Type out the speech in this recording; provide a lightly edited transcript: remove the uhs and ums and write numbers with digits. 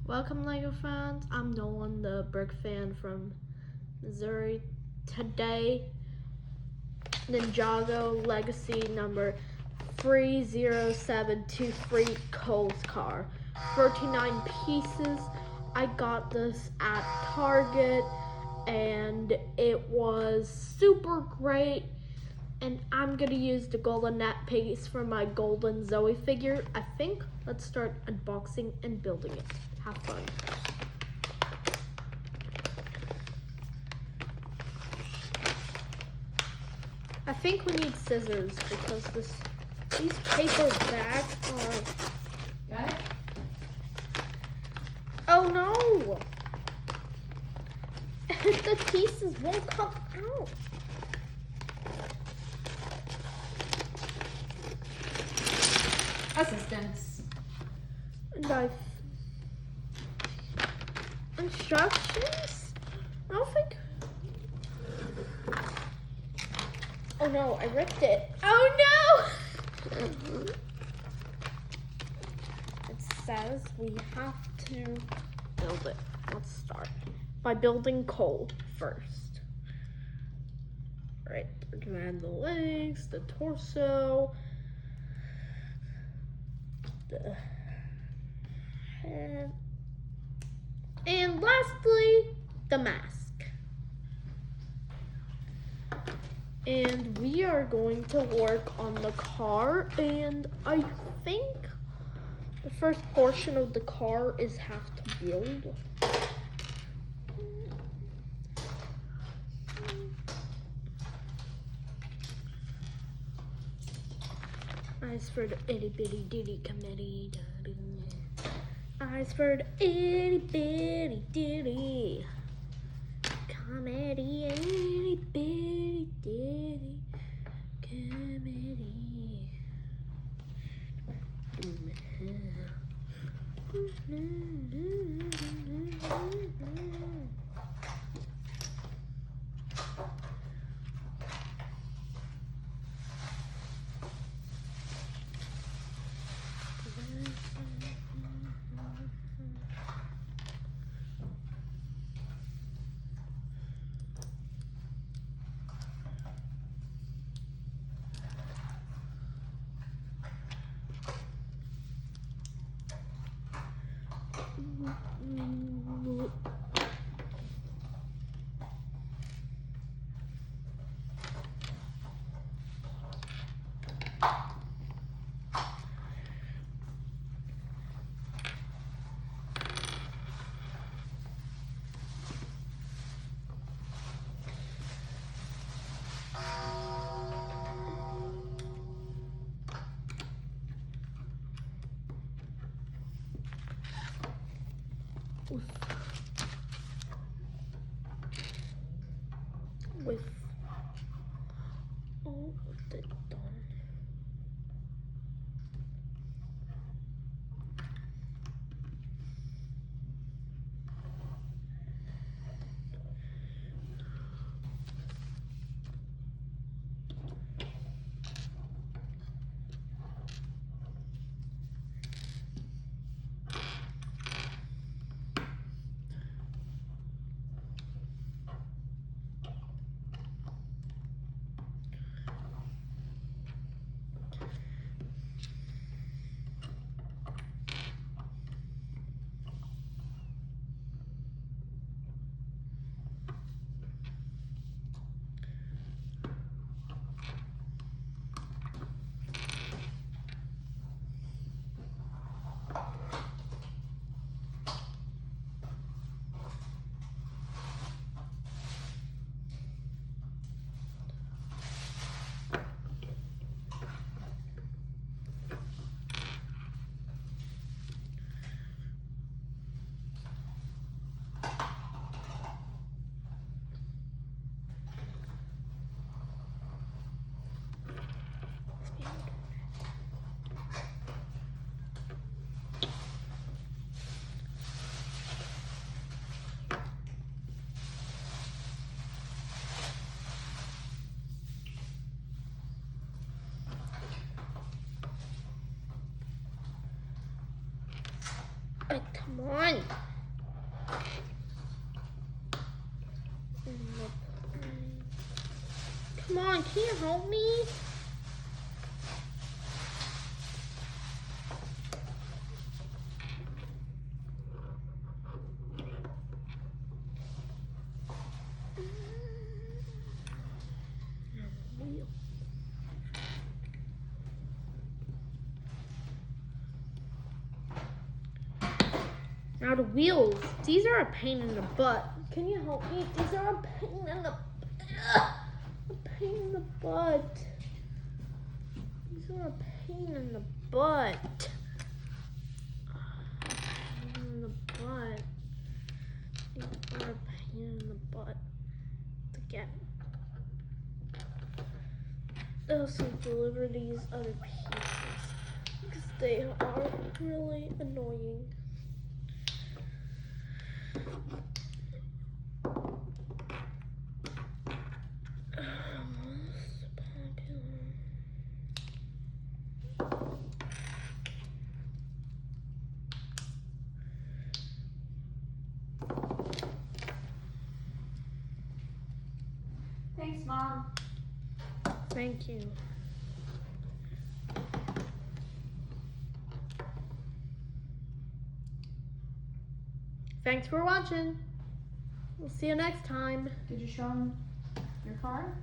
Welcome, Lego fans. I'm Nolan, the brick fan from Missouri. Today, Ninjago Legacy number 30723 Cole's car. 39 pieces. I got this at Target and it was super great. And I'm gonna use the golden net piece for my golden Zoe figure, I think. Let's start unboxing and building it. Have fun. I think we need scissors because these paper bags are... Got it? Oh no! The pieces won't come out. Assistance. Knife. Instructions? I don't think... Oh no, I ripped it. Oh no! It says we have to build it. Let's start by building Cole first. Right, we're gonna add the legs, the torso, the head, and lastly, the mask. And we are going to work on the car, and I think the first portion of the car is have to build. Eyes for the itty bitty ditty committee. Eyes for the itty bitty ditty comedy. Itty bitty ditty comedy. With all of it done. on. Come on, can you help me? Now the wheels. These are a pain in the butt. Can you help me? These are a pain in the butt. These are a pain in the butt. Pain in the butt. These are a pain in the butt. To get. Also deliver these other pieces because they are really annoying. Thanks, Mom. Thank you. Thanks for watching. We'll see you next time. Did you show him your car?